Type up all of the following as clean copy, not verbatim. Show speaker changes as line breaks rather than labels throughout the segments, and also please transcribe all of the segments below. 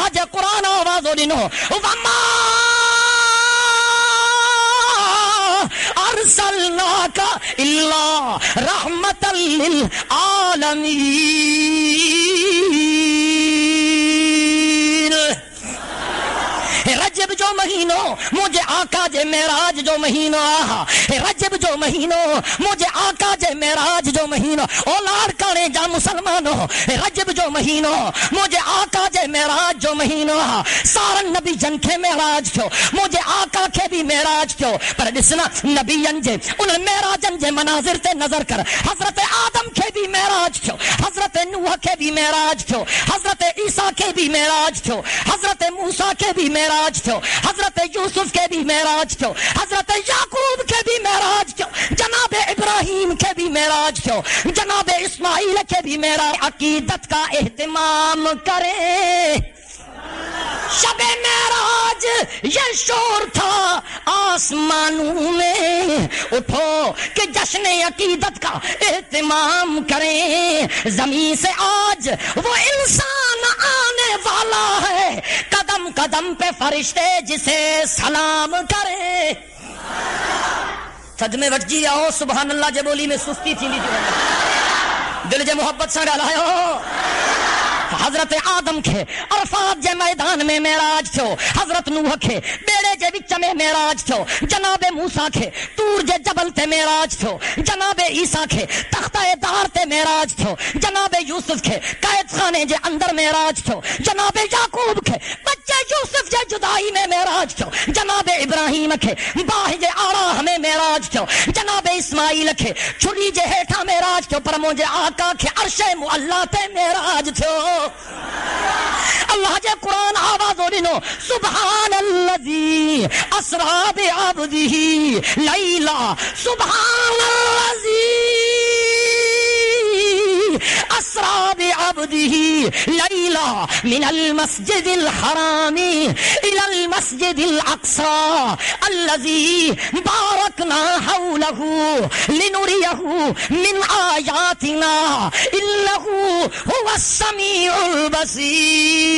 اللہ جے قرآن آوازو ڈنو وما ارسلناک الا رحمت للعالمین. رجب جو مہینو مجھے آقا جے معراج جو مہینو آہا رجب جو مہینو مجھے آقا جے معراج جو مہینو اولاد کرے جا مسلمانو رجب جو مہینو مجھے آقا جے معراج جو مہینو آہا سارن نبی جن کے معراج کیو مجھے آقا کے بھی معراج کیو پر ڈسنا نبیین جے ان معراجن جے مناظر تے نظر کر حضرت آدم کے بھی معراج کیو حضرت نوح کے بھی معراج کیو حضرت عیسیٰ کے بھی معراج کیو حضرت موسیٰ کے بھی معراج تھو حضرت یوسف کے بھی معراج تھو حضرت یعقوب کے بھی معراج تھو جناب ابراہیم کے بھی معراج تھو جناب اسماعیل کے بھی معراج. عقیدت کا اہتمام کریں شب معراج یہ شور تھا آسمانوں میں اٹھو کہ جشن عقیدت کا اہتمام کریں. زمین سے آج وہ انسان آنے والا ہے قدم قدم پہ فرشتے جسے سلام کریں. سج میں وٹ جی آؤ سبحان اللہ جے بولی میں سستی تھی نہیں دل جے محبت سے ڈالایو. حضرت آدم کے عرفات جے میدان میں معراج تھو حضرت نوح کے بیڑے جے وچ میں معراج تھو جناب موسیٰ کے طور جے جبل تے معراج تھو جناب عیسیٰ کے تختہ دار تے معراج تھو جناب یوسف کے قید خانے جے اندر معراج تھو جناب یعقوب کے بچے یوسف جے جدائی میں معراج تھو جناب ابراہیم کے باہ جے آراہ میں معراج تھو جناب اسماعیل کے چھری جے ہیٹھا معراج تھو پر مجھے آقا کے عرش معلا تے معراج تھو. اللہ جے قرآن آواز ڈنو سبحان الذی اسرا بعبدہ لیلا سبحان الذی اسرا بعبدہ لیلا من المسجد الحرام الى المسجد الاقصى الذي باركنا حوله لنريه من آياتنا انه هو السميع البصير.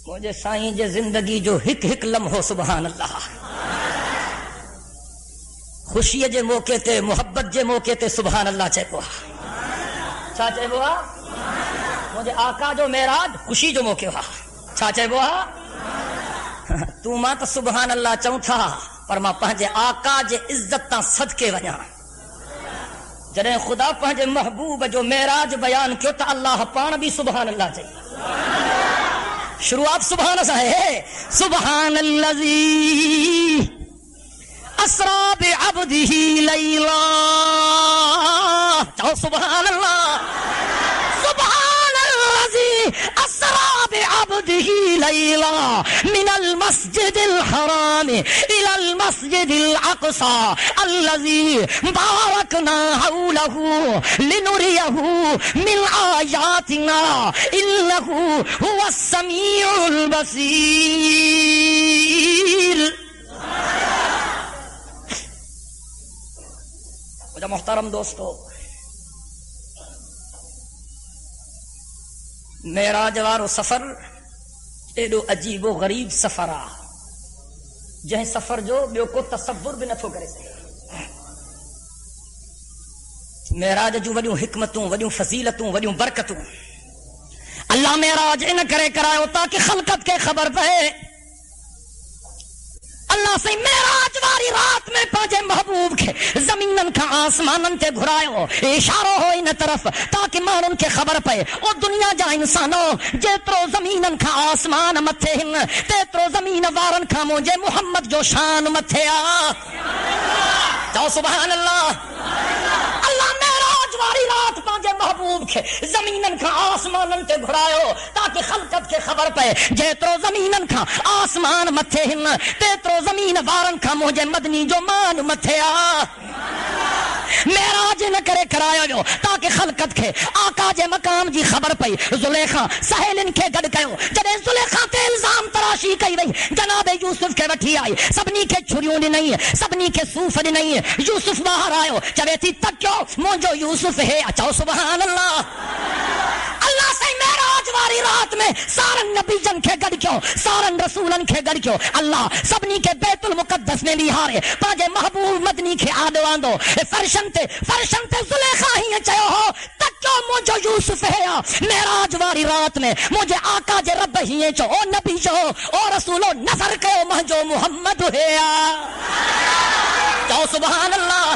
مجھے سائیں جے زندگی جو ہک ہک لمحو سبحان اللہ خوشی جے موقع تے محبت جے موقع تے سبحان اللہ چاہے بوا چھا چاہے بوا مجھے آقا جو معراج خوشی جو موقع ہوا چھا چاہے بوا تو ماں تو سبحان اللہ چاہوں تھا پر ماں پہنچے آقا جے عزت تا صدقے وجہ جنہیں خدا پہنچے محبوب جو معراج بیان کیوں تا اللہ پان بھی سبحان اللہ چاہیے. شروعات سبحان اللہ ہے سبحان الذی اسرا بعبدہ لیلا چاہو سبحان اللہ سبحان الذی اسرا بعبدہ لیلا من المسجد الحرام الى المسجد الاقصى الذي باركنا حوله لنريه من آياتنا انه هو السميع البصير. محترم دوستو معراج وارو سفر ایڈو عجیب و غریب سفر آ جہیں سفر جو بیو کو تصور بھی نتھو کرے سکے. معراج جو وڈیوں حکمتوں وڈیوں فضیلتوں وڈیوں برکتوں اللہ معراج ان کرے کرایو تاکہ خلقت کے خبر پہے. اللہ سے معراج واری رات میں پہنچے محبوب کے زمینن کا آسمانن تے گھرایو اشارو ہو ان طرف تاکہ مانن کے خبر پئے او دنیا جا انسانو جیترو زمینن کا آسمان متھے ہن تیترو زمین وارن کا مجھے محمد جو شان متھے آ جاؤ سبحان اللہ. اللہ معراج واری رات پہنچے محبوب کے زمینن کا آسمانن تے گھرایو تاکہ خلقت کے خبر پئے جیترو زمینن کا آسمان متھے ہن تیترو زمین وارن کا مجھے مدنی جو مان متھے آ. معراج نہ کرے کرایا جو تاکہ خلقت کے آقا جے مقام جی خبر پئی زلیخا سہیل ان کے گڈ کیو جڑے زلیخا تے الزام تراشی کئی وئی جناب یوسف کے وٹھی آئی سبنی کے چھریوں دی نہیں سبنی کے سوف دی نہیں یوسف باہر آئے چوے تھی تکیو مونجو یوسف ہے اچھو سبحان اللہ اللہ سے معراج واری رات میں سارن نبی جن کے گڑ کیوں سارن رسولن کے گڑ کیوں اللہ سبنی کے بیت المقدس میں لیہارے پاجے محبوب مدنی کے آدواندو فرشن تے زلیخا ہی چاہو ہو تک کیوں مجھو یوسف ہے معراج واری رات میں مجھے آقا جے رب ہی چو او نبی چو او رسولو نظر کہو مہجو محمد ہے چاہو سبحان اللہ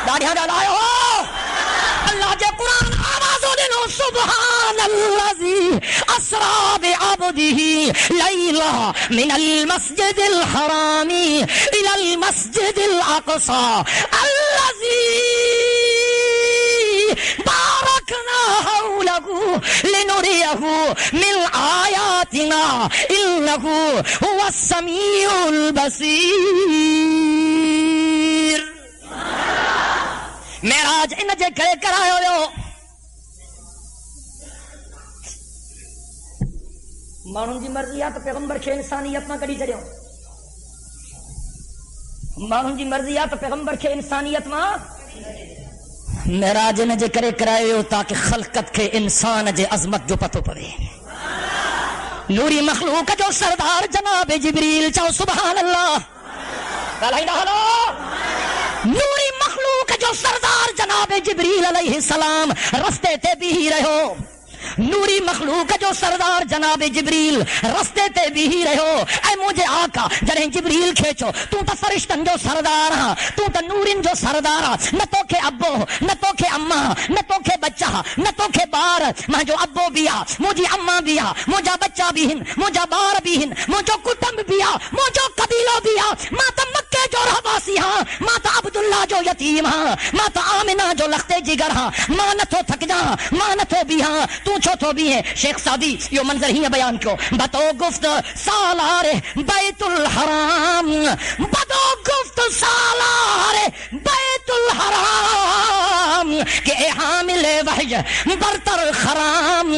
داڑیاں ڈالائے ہو اللہ جے قرآن آوازو دنو سبحان اللذی اسرا بعبدہ لیلہ من المسجد الحرامی الى المسجد الاقصى اللذی بارکنا حولہ لنریہ من آیاتنا انہو هو السمیع البصیر معراج ان جے کرے کرایو یو مانون جی مرضیات پیغمبر کے انسانیت نہ کری چڑیو مانون جی مرضیات پیغمبر کے انسانیت نہ معراج ان جے کرے کرایو تاکہ خلقت کے انسان جے عظمت جو پتو پڑے نوری مخلوق جو سردار جناب جبریل چاہو سبحان اللہ نوری مخلوق جو سردار جناب جبریل علیہ السلام رستے تے بھی ہی رہو نوری مخلوق جو سردار جناب جبریل رستے تے بھی ہی رہو اے مجھے آقا جنہیں جبریل کھیچو تو تا فرشتن جو سردار ہاں تو تا نورین جو سردار ہاں نہ تو کے ابو نہ تو کے اماں نہ تو کے بچہ نہ تو کے بار میں جو ابو بیا مجھے اماں بیا مجھا بچہ بھی ہن مجھا بار بھی ہن مجھو کٹم بیا مجھو قبیلو بیا ماں تا مکہ جو رہواسی ہاں ماں تا عبداللہ جو یتیم ہاں ماں تا آمنہ جو لختے جگر ہاں ماں نہ تو تھک جا ماں نہ تو بھی ہاں تو چھو تو بھی ہے شیخ سعدی یہ منظر ہی بیان کیوں بتو گفت سالار بیت الحرام بتو گفت سالار بیت الحرام کہ اے حامل وحی برتر خرام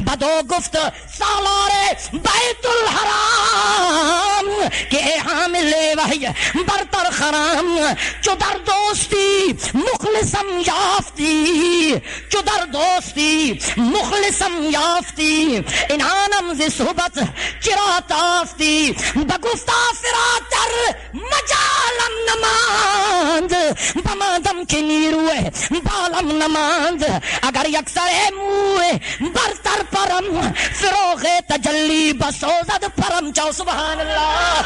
بدو گفت سالار بیت الحرام کہ اے حامل وحی برتر خرام چدر دوستی مخلصم یافتی چدر دوستی مخلصم یافتی انعانم زی صحبت چرا تافتی بگفتا فراتر مجالم نماند بمادم کی نیروے بالم نماند اگر یکسر موے برتر پرم فروغ تجلی بسوزد پرم چاو سبحان اللہ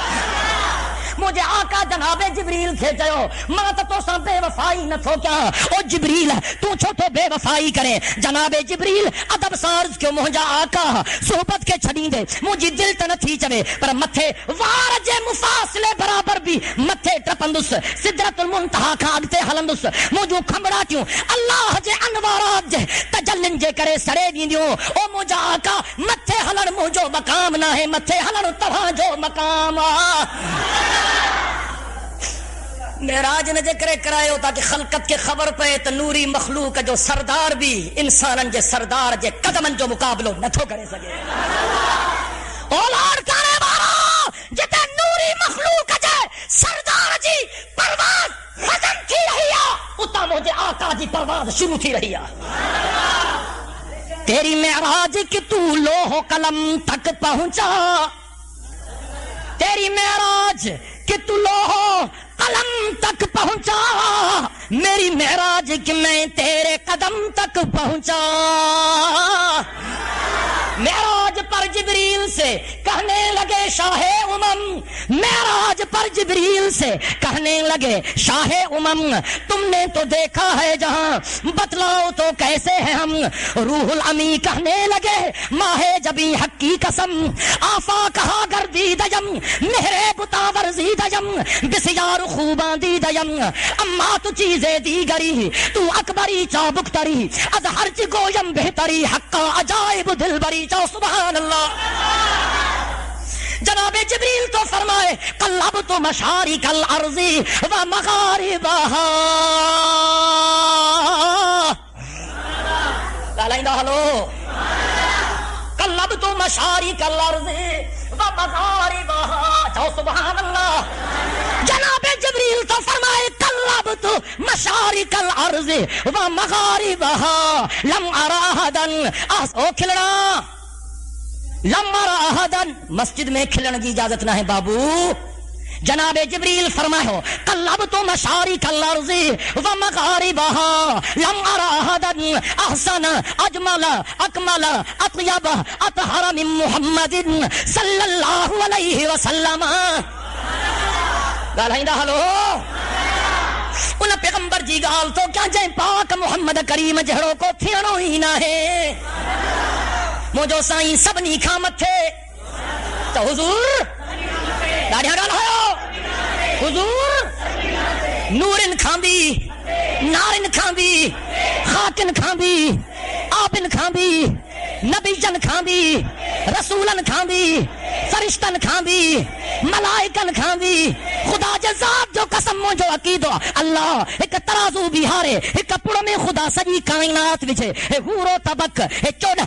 مجھے آقا جناب جبریل کھیچو ماں تو سا بے وفائی نہ تھو کیا او جبریل تو چھوٹو بے وفائی کرے جناب جبریل ادب سارز کیوں مہجا آقا صحبت کے چھڑیں دے مجھے دل تنہ تھی چوے پر متھے وارج مفاصلے برابر بھی متھے ٹرپندس سدرت المنتہا کھا آگتے حلندس مجھو کھمڑا کیوں اللہ جے انوارات جے تجلن جے کرے سڑے دیندیوں او مجھا آقا متھے حلن مجھو مقام نہ ہے متھے حلن تبھا جو مقام معراج نے ذکر کرایو تاکہ خلقت کے خبر پہ تو نوری مخلوق جو سردار بھی انسانن جے سردار جے قدمن جو مقابلو نہ تھو کرے سکے اولاد کرے بارا جتے نوری مخلوق جے سردار جی پرواز ختم تھی رہی اتا مجھے آقا جی پرواز شروع تھی رہی تیری معراج کی تو لوح قلم تک پہنچا تیری معراج کہ تو لوح قلم تک پہنچا میری معراج کہ میں تیرے قدم تک پہنچا معراج پر جبریل سے کہنے لگے شاہ امم معراج پر جبریل سے کہنے لگے شاہ امم تم نے تو دیکھا ہے جہاں بتلاؤ تو کیسے ہیں ہم روح الامی کہنے لگے ماہ جبی حق کی قسم آفا کہا گردی دیم مہرے بتاور زی دیم بسیار خوباں دی دیم اما تو چیزیں دیگری تو اکبری چابک تری از ہر چی گویم بہتری حقا عجائب دل بری چاو سبحان اللہ جناب جبریل تو فرمائے قلبت مشارق الارض و مغاربها. ہلو قلبت مشارق الارض و مغاربها. چاہو سبحان اللہ. جناب جبریل تو فرمائے قلبت مشارق الارض و مغاربها لم ارى احدا. او کھلنا لم ارى احدا. مسجد میں کھلنے کی اجازت نہ ہے بابو. جناب جبریل فرمائے قلبت مشارق الارض و مغاربها لم ارى احدا احسن اجمل اکمل اطیب اطہر من محمد صلی اللہ علیہ وسلم. گالائندہ ہلو. ان پیغمبر جی گال تو کیا جائیں پاک محمد کریم جہڑوں کو تھیانو ہی نہ ہے. مجھو سائیں سب نیکھا متھے تو حضور داڑیاں ڈالو. حضور نورن کھامبی نارن کھامبی خاکن کھامبی آبن کھامبی نبی جن کھامبی رسولن کھامبی فرشتن کھامبی ملائکن کھامبی. خدا جزاب جو قسم جو عقیدو اللہ ایک ترازو بہارے ایک پڑ میں خدا سجی کائنات وچے ہورو طبق چودہ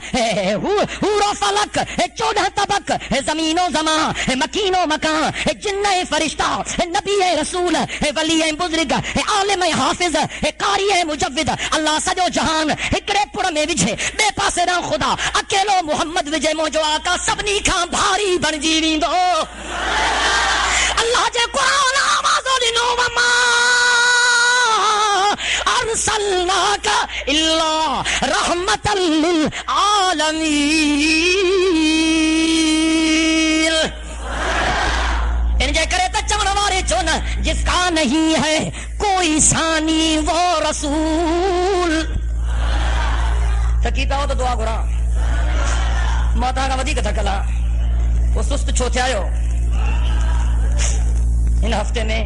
ہورو فلک 14 طبق زمین و زمان مکین و مکان جن فرشتہ نبی رسول ولی بزرگ عالم حافظ قاری مجود اللہ سجو جہان ایکڑے پڑ میں وچے بے پاسے نہ خدا اکیلو محمد وجے موجو آقا سبنی کھان بھاری بن جی ویندو. اللہ جے قرآن آوازو دنو وما ارسلناک الا رحمتا للعالمین. ان جے کرے تا چمن وارے چون جس کا نہیں ہے کوئی ثانی وہ رسول. تکیتا ہو تو دعا گرا ماتا کا ودی کتھا کلا وہ سست چھوتے آئے ہو. ان ہفتے میں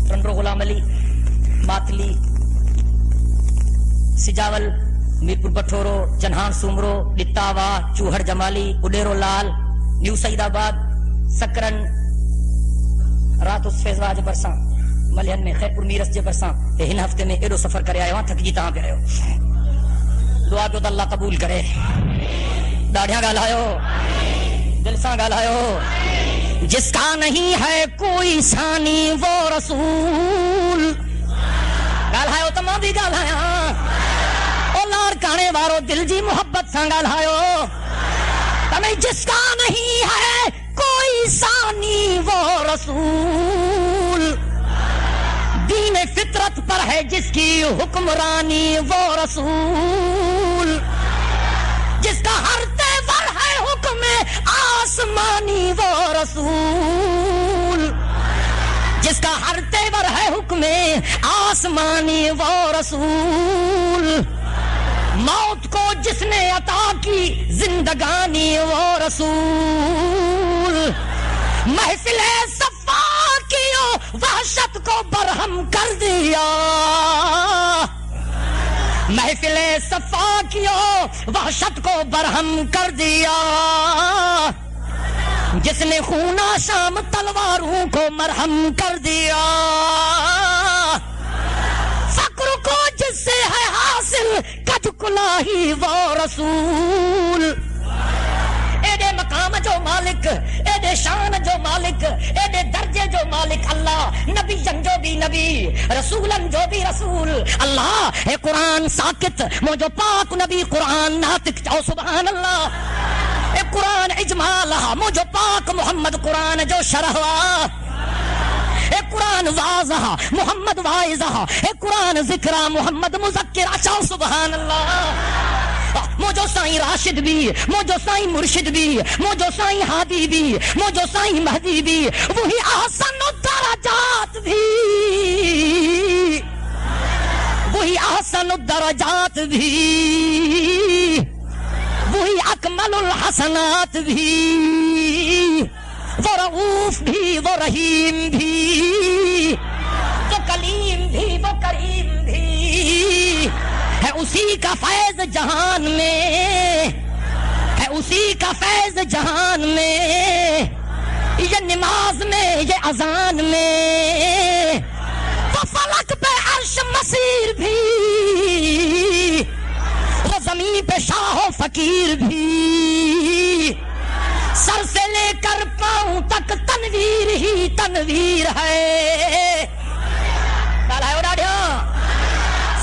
رنڈو غلام علی ماتلی سجاول میرپور بٹھورو جنہان سومرو ڈٹاوا چوہڑ جمالی اڈیرو لال نیو سعید آباد سکرن رات اس فیضواج برساں ملین میں خیرپور میرس جے برساں ان ہفتے میں ایڈو سفر کرے آئے وہاں تھک جی تہاں پہ آئے ہو. دعا جو اللہ قبول کرے. داڑیاں گالایو دل ساں گالایو. جس کا نہیں ہے کوئی ثانی وہ رسول. گالایو تو ماں بھی گالایا او لار کانے وارو دل جی محبت ساں گالایو. تمہیں جس کا نہیں ہے کوئی ثانی وہ رسول. دین فطرت پر ہے جس کی حکمرانی وہ رسول. جس کا ہر تیور ہے حکم آسمانی وہ رسول. جس کا ہر تیور ہے حکم آسمانی وہ رسول. موت کو جس نے عطا کی زندگانی وہ رسول. محفل صفا کیو وحشت کو برہم کر دیا. محفل صفا کیو وحشت کو برہم کر دیا. جس نے خونہ شام تلواروں کو مرہم کر دیا. فقر کو جس سے ہے حاصل کج کلاہی وہ رسول. ایڈے مقام جو مالک ایڈے شان جو مالک ایڈے درجے جو مالک اللہ. نبی جن جو بھی نبی رسولن جو بھی رسول اللہ. اے قرآن ساکت موجو پاک نبی قرآن ناطق چاہو سبحان اللہ. اے قرآن اجمال موجو پاک محمد قرآن جو شرح. اے قرآن واضح محمد واعظہ. اے قرآن ذکرہ محمد مذکر چاہو سبحان اللہ. موجو سائیں راشد بھی موجو سائیں مرشد بھی موجو سائیں ہادی بھی موجو سائیں مہدی بھی وہی احسن الدرجات بھی وہی احسن الدرجات بھی وہی اکمل الحسنات بھی وہ رؤوف بھی وہ رحیم بھی وہ کلیم بھی وہ کریم بھی ہے. اسی کا فیض جہان میں ہے. اسی کا فیض جہان میں، یہ نماز میں یہ اذان میں، تو فلک پہ عرش مسیر بھی، وہ زمین پہ شاہ و فقیر بھی، سر سے لے کر پاؤں تک تنویر ہی تنویر ہے،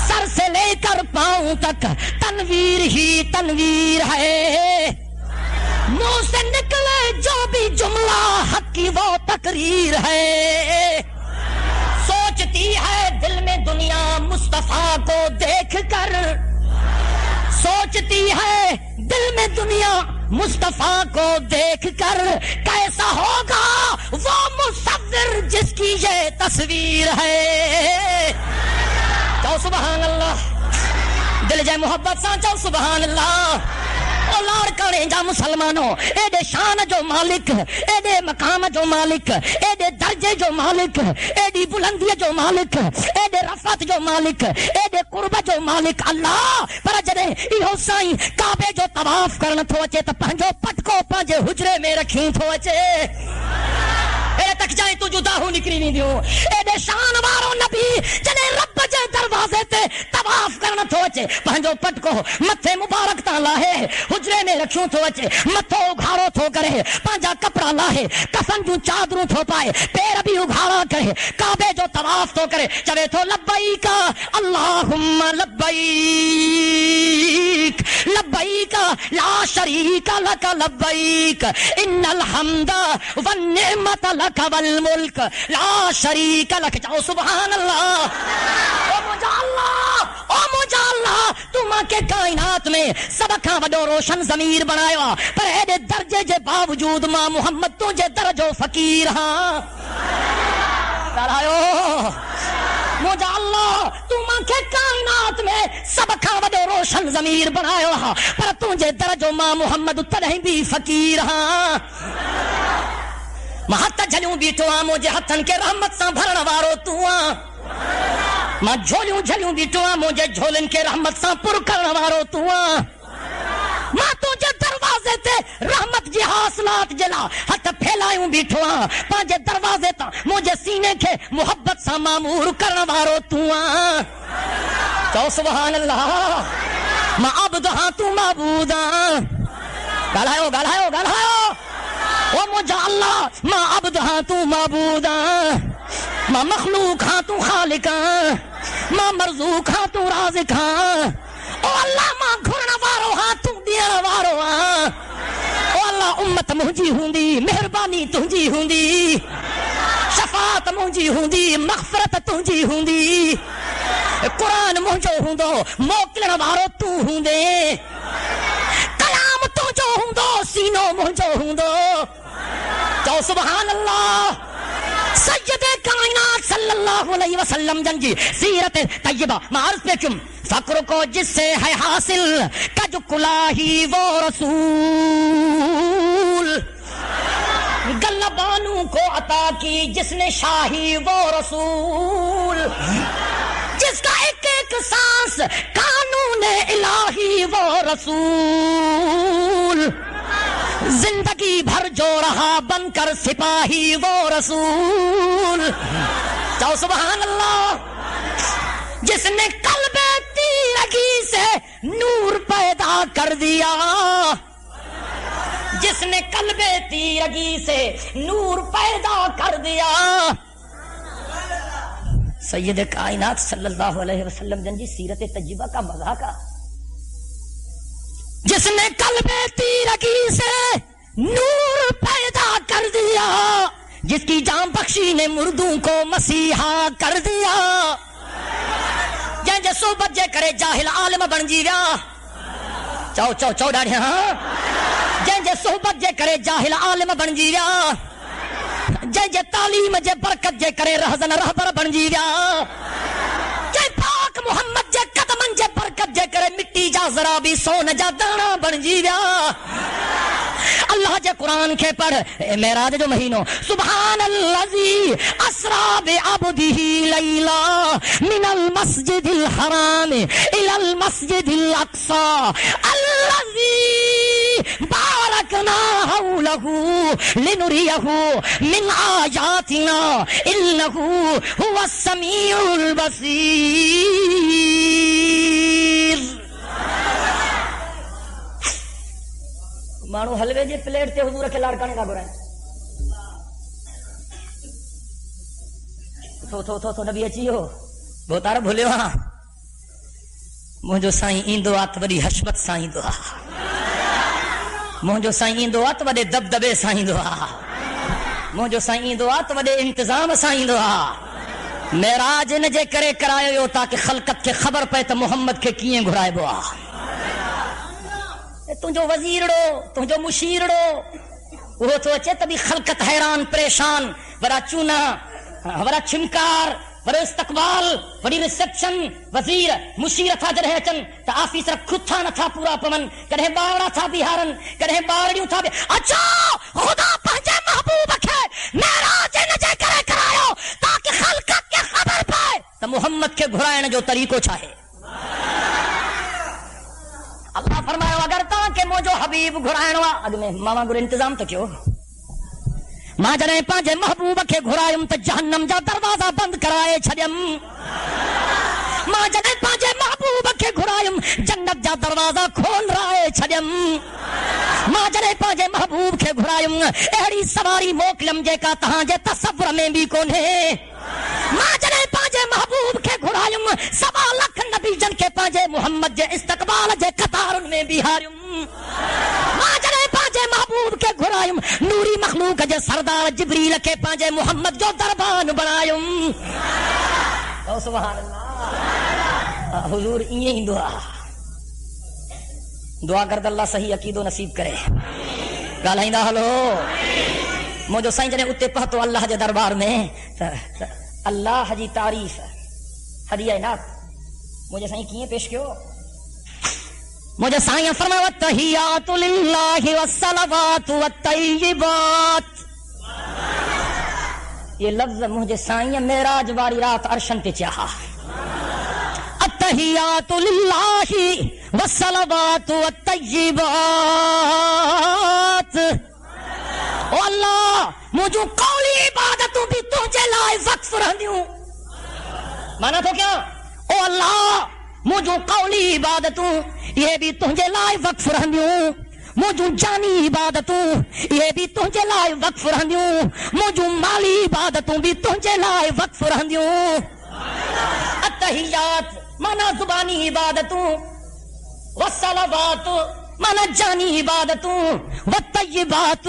سر سے لے کر پاؤں تک تنویر ہی تنویر ہے، منہ سے نکلے جو بھی جملہ حق کی وہ تقریر ہے، سوچتی ہے دل میں دنیا مصطفیٰ کو دیکھ کر، سوچتی ہے دل میں دنیا مصطفیٰ کو دیکھ کر، کیسا ہوگا وہ مصور جس کی یہ تصویر ہے، چاہو سبحان اللہ، دل جائے محبت سان چاہو سبحان اللہ، اولاد کریں جا مسلمانوں، ایڈے شان جو مالک، ایڈے مقام جو مالک، ایڈے درجے جو مالک، ایڈی بلندی جو مالک، ایڈے رفعت جو مالک، ایڈے قرب جو مالک اللہ، پر جدے ایہو سائیں کعبے جو طواف کرن تھو اچے تو پنجو پٹکو پنجے حجرے میں رکھیں تھو اچے، اے تک جائیں تو جدا ہو نکری نہیں دیوں، اے شان وارو نبی جنے رب جے دروازے تے طواف کرنا تھو اچے، پنجو پٹکو متھے مبارک تا لاہے حجرے میں رکھوں تھو اچے، متھو اگھاڑو تھو کرے، پانجا کپڑا لاہے، کفن جو چادروں تھو پائے، پیر بھی اگھاڑا کرے، کعبے جو طواف تھو کرے، چوے تھو لبیک اللہم لبیک لبیک لا شریک لک لبیک ان الحمد والنعمت لک والملک لا شریک لک، جاؤ سبحان اللہ، او مجھا اللہ تو ماں کے کائنات میں سب کھاں وڈو روشن ضمیر بنایا، پر ایڈے درجے جے باوجود ماں محمد تجھے درجو فقیر ہاں کرایو، مجھا اللہ تو ماں کے کائنات میں سب کھاں وڈو روشن ضمیر بنایا، پر تجھے درجو ماں محمد تنہیں بھی فقیر ہاں، ماں ہتھ جھلیوں بیٹھو آں مجھے ہتھن کے رحمت ساں بھرن وارو تو آں، ماں جھولیوں جھلیوں بیٹھو آں مجھے جھولن کے رحمت ساں پر کرن وارو تو آں، ماں تجھے دروازے تے رحمت جی حاصلات جلا ہتھ پھیلایوں بیٹھو آں، پانجے دروازے تا مجھے سینے کے محبت ساں معمور کرن وارو تو آں، چاہو سبحان اللہ، ماں عبد ہاں تو معبود آں، گالایو گالایو گالایو، او مجھا اللہ ماں عبد ہاں تو معبود آں، ماں مخلوق ہاں تو خالق ہاں، ماں مرزوق ہاں تو رازق ہاں، او اللہ ماں گھرنا وارو ہاں تو دینا وارو ہاں، او اللہ امت مجھے ہوندی مہربانی تجھی ہوندی، شفاعت مجھے ہوندی مغفرت تجھی ہوندی، قرآن مجھو ہوندو موکلن وارو تو ہوندے، کلام تجھو ہوندو سینو مجھو ہوندو، تو سبحان اللہ، سید کائنات صلی اللہ علیہ وسلم جن جی سیرت طیبہ معرض پہ کم، فقر کو جس سے ہے حاصل کج کلاہی وہ رسول، گلبانوں کو عطا کی جس نے شاہی وہ رسول، جس کا ایک ایک سانس قانون الہی وہ رسول، زندگی بھر جو رہا بن کر سپاہی وہ رسول، چاہو سبحان اللہ، جس نے قلب تیرگی سے نور پیدا کر دیا، جس نے قلب تیرگی سے نور پیدا کر دیا، سید کائنات صلی اللہ علیہ وسلم جن جی سیرت طیبہ کا مذاق، جس نے قلب تیرگی سے نور پیدا کر دیا، جس کی جان بخشی نے مردوں کو مسیحا کر دیا، جن جے صحبت جے کرے جاہل عالم بن جی ویا، چاو چاو چاو ڈاڑی ہاں، جن جے صحبت جے کرے جاہل عالم بن جی ویا، جن جے تعلیم جے برکت جے کرے رہزن رہبر بن جی ویا، جن پاک محمد جے قدمن جے برکت جے کرے مٹی جا ذرا بھی سون جا دانا بن جی ویا، اللہ جے قرآن کے پڑھ معراج جو مہینوں، سبحان الذی اسرا بعبدہ لیلا من المسجد الحرام الی المسجد الاقصی الذی وَحَشَرْنَا حَوْلَهُ لِنُرِيَهُ مِنْ آيَاتِنَا إِنَّهُ هُوَ السَّمِيعُ الْبَصِيرُ. مانو حلوے جی پلیٹ تے حضور کے لاڑکانے کا گرائیں تو نبی اچی ہو بہتار بھولے ہاں مجھو سائیں ایندو آت وڈی حشمت سائیں دعا مجھو سائیں ایندو آت وڈے دبدبے سائیں دعا مجھو سائیں ایندو آت وڈے انتظام سائیں دعا معراج ان جے کرے کرائے ہو تاکہ خلقت کے خبر پہ تو محمد کے کیے گھرائے بوا تجھو وزیرڑو تجھو مشیرڑو وہ تو اچے تبھی خلقت حیران پریشان ورا چونا ورا چھمکار ورا استقبال وڑی ریسپشن وزیر مشیر تھا جڑے اچن تا آفیسر خود تھا نہ تھا پورا پمن کڑے باڑا تھا بہارن کڑے باڑیوں تھا اچھا خدا پنجے محبوب کے معراج نہ جے کرے کرایو تاکہ خلقت کے خبر پائے تو محمد کے گھرائن جو طریقو چاہے اللہ فرمایا اگر تا کہ موجو حبیب گھرائن وا اگ میں ماما گر انتظام تو کیوں ماں جنے پانجے محبوب کے گھرائم تو جہنم جا دروازہ بند کرائے چھڑیم ماں جنے پانجے محبوب کے گھرائم جنت جا دروازہ کھول رائے چھڑیم ماں جنے پانجے محبوب کے گھرائم اہڑی سواری موکلم جے کا تہاں جے تصور میں بھی کونے ماں جنے پانجے محبوب کے گھرائم 1.25 لکھ نبی جن کے پانجے محمد جے استقبال جے قطارن میں بھی ہاریم ماں جنے پانجے محبوب کے گھرائم نوری مخلوق جے سردار جبریل کے پانجے محمد جو دربان بنائیم او سبحان اللہ حضور یہ دعا کرد اللہ صحیح عقید و نصیب کرے گالائندہ ہلو مجھو سائیں جنے اتے پہتو اللہ جے دربار میں اللہ جی تعریف ہدیہ نات مجھے سائیں کیے پیش کیو مجھے سائیں فرمایا والتحیات للہ والصلوات والطیبات یہ لفظ مجھے سائیں معراج واری رات عرشن پہ چاہا التحیات للہ والصلوات والطیبات او اللہ مجھو قولی عبادتوں بھی تجھے لائے وقف رہنیوں مانا تو کیا او اللہ مجھو قولی عبادتوں یہ بھی تجھے لائے وقف رہنیوں مجھو جانی عبادتوں یہ بھی تجھے لائے وقف رہنیوں مجھو مالی عبادتوں بھی تجھے لائے وقف رہنیوں التحیات مانا زبانی عبادتوں والصلوات مانا جانی عبادتوں والطیبات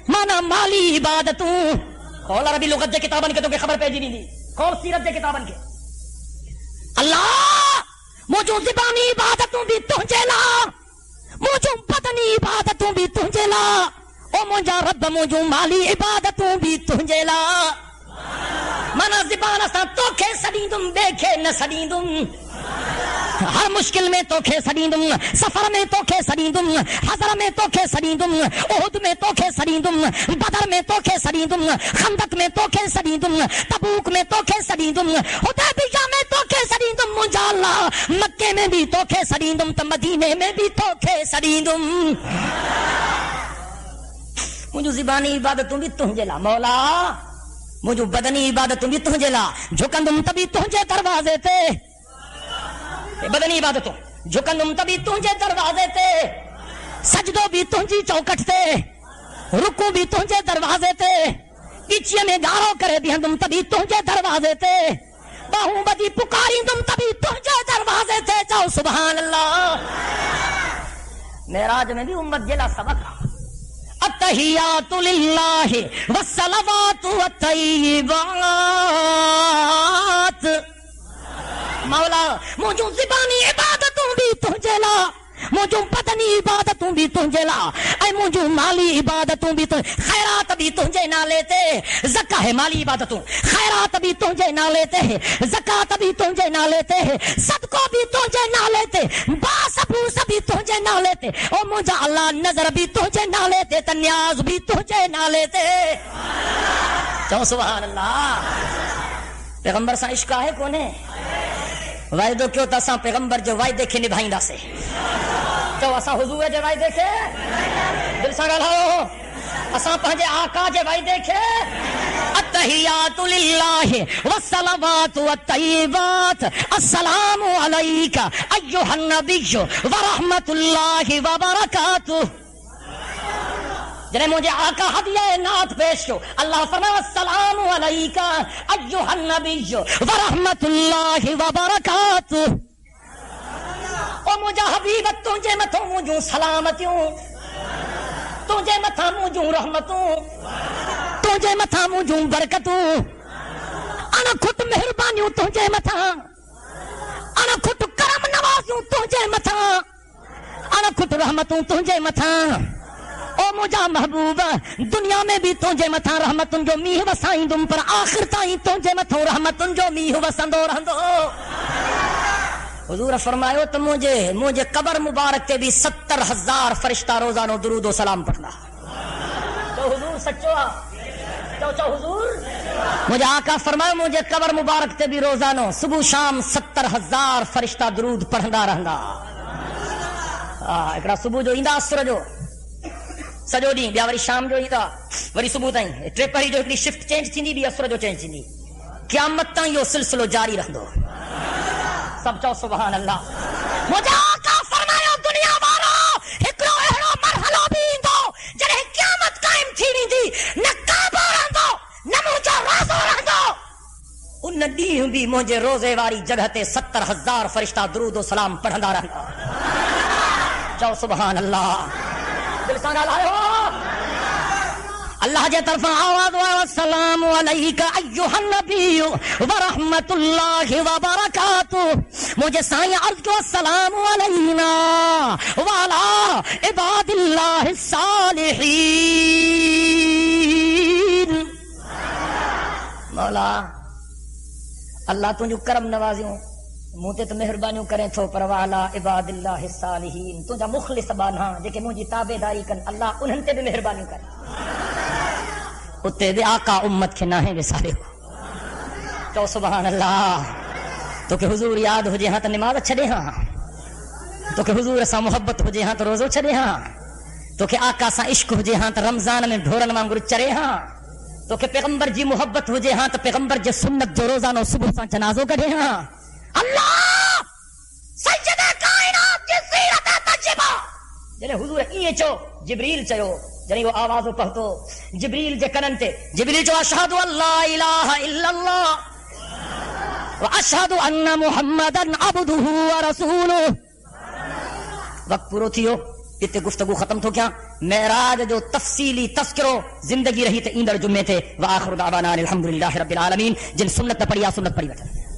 مانا مالی عبادتوں کھول عربی لغت دے کتابن کے تو خبر پیجی نہیں دی کھول سیرت دے کتابن کے اللہ مجھو زبانی عبادتوں بھی تجھے لا مجھو بدنی عبادتوں بھی تجھے لا او مجھا رب مجھو مالی عبادتوں بھی تجھے لا مانا زبان اسا توکھے سڑیندم دیکھے نہ سڑیندم ہر مشکل میں توکھے سڑیندم سفر میں توکھے سڑیندم حضر میں توکھے سڑیندم احد میں توکھے سڑیندم بدر میں توکھے سڑیندم خندق میں توکھے سڑیندم تبوک میں توکھے سڑیندم حدیبیہ میں توکھے سڑیندم مجھا اللہ مکے میں بھی توکھے سڑیندم تو مدینے میں بھی توکھے سڑیندم مجھو زبانی عبادتوں بھی تجھے لا مولا مجھو بدنی عبادتوں بھی تجھے لا جھکندم تبھی تجھے دروازے تے بدنی عبادتوں جھکندم تبھی تجھے دروازے تے سجدو بھی تجھی چوکٹ تے رکو بھی تجھے دروازے تے پیچھے میں گارو کرے بھی ہندم تبھی تجھے دروازے تے باہوں بدی پکاری تم تبھی تجھے دروازے تے جاؤ سبحان اللہ معراج میں بھی امت جلا سبق التحیات للہ والصلوات والطیبات مولا مجھو زبانی عبادتوں بھی تجھے لا مجھو بدنی عبادتوں بھی تجھے لا اے مجھو مالی عبادتوں بھی خیرات بھی تجھے نہ لیتے زکاہ ہے مالی عبادتوں خیرات بھی تجھے نہ لیتے زکات بھی تجھے نہ لیتے صدقوں بھی تجھے نہ لیتے باسبوس بھی تجھے نہ لیتے او مجھا اللہ نظر بھی تجھے نہ لیتے تنیاز بھی تجھے نہ لیتے چاہو سبحان اللہ پیغمبر سا عشق ہے کونے وعدو کیوں تا سا پیغمبر جو وعدے کے نبھائیں دا سے چو اسا حضور جے بھائی دیکھے دل سے ڳالهاؤ اسا پنهنجے آقا جے بھائی دیکھے التحیات للہ والصلوات والطیبات السلام علیک ایھا النبی ورحمۃ اللہ وبرکاتہ جنہیں مجھے آقا ہدیہ نعت پیش کو اللہ فرمایا السلام علیکہ ایھا النبی ورحمۃ اللہ وبرکاتہ او مجھے حبیب تجھے متھوں مجھوں سلامتیوں تجھے متھا مجھوں رحمتوں تجھے متھا مجھوں برکتوں انا خود مہربانیوں تجھے متھا انا خود کرم نوازوں تجھے متھا انا خود رحمتوں تجھے متھا او مجھا محبوب دنیا میں بھی تجھے متھا رحمتن جو میہ وسائیں تم پر آخر تائیں تجھے متھوں رحمتن جو میہ وسندو رہندو حضور فرمایو تو مجھے قبر مبارک کے بھی 70,000 فرشتہ روزانو درود و سلام پڑھنا تو حضور سچو چو حضور مجھے آقا فرمایو مجھے قبر مبارک تے بھی روزانو صبح شام 70,000 فرشتہ درود پڑھندا رہندا ایکڑا صبح جو ایندا عصر جو سجو ڈی بیا وری شام جو ایندا وری صبح تائیں ٹے پہری جو ہکڑی شفٹ چینج تھیندی بھی عصر جو چینج تھیندی قیامت تائیں یہ سلسلو جاری رہندو سب چو سبحان اللہ مجھے آقا فرمایا دنیا والا ہکڑو اہڑو مرحلو بھی اندو جڑے قیامت قائم تھی ویندی نہ کعبہ رہندو نہ مجھے روزو رہندو ان ڈیہوں بھی مجھے روزے واری جگہ تے 70,000 فرشتہ درود و سلام پڑھندا رہندا چو سبحان اللہ دل سے ڳالهايو اللہ جے طرف آواز والسلام علیکہ ایھا النبی ورحمۃ اللہ وبرکاتہ مجھے سائیں عرض کو السلام علینا وعلی عباد اللہ الصالحین مولا اللہ تجھو کرم نوازیوں مجھے تو مہربانیوں کریں تھو پر وعلی عباد اللہ الصالحین تجھا مخلص بانا جے مجھے تابعداری کن اللہ انہن تے بھی مہربانیوں کریں اتے دے آقا امت کے ناہیں وسارے تو سبحان اللہ تو کہ حضور یاد ہو جے ہاں تو نماز چھڑے ہاں تو کہ حضور سا محبت ہو جے ہاں تو روزو چھڑے ہاں تو کہ آقا سا عشق ہو جے ہاں تو رمضان میں ڈھورن وانگر چرے ہاں تو کہ پیغمبر جی محبت ہو جے ہاں تو پیغمبر جی سنت جو روزانو صبح سا جنازو کڑے ہاں اللہ سید کائنات کی سیرت تجربہ جنہیں حضور یہ چو جبریل چیو جنہیں وہ آوازو پہتو جبریل جے کنن تے جبریل جو اشہدو اللہ الہ الا اللہ و اشہدو ان محمدن عبدہ و رسولہ وقت پورو تھیو اتنے گفتگو ختم تھو کیا معراج جو تفصیلی تذکرو زندگی رہی تے ایندر جمعے تے وآخر دعوانا الحمدللہ رب العالمین جن سنت پڑھیا سنت پڑھی بیٹھا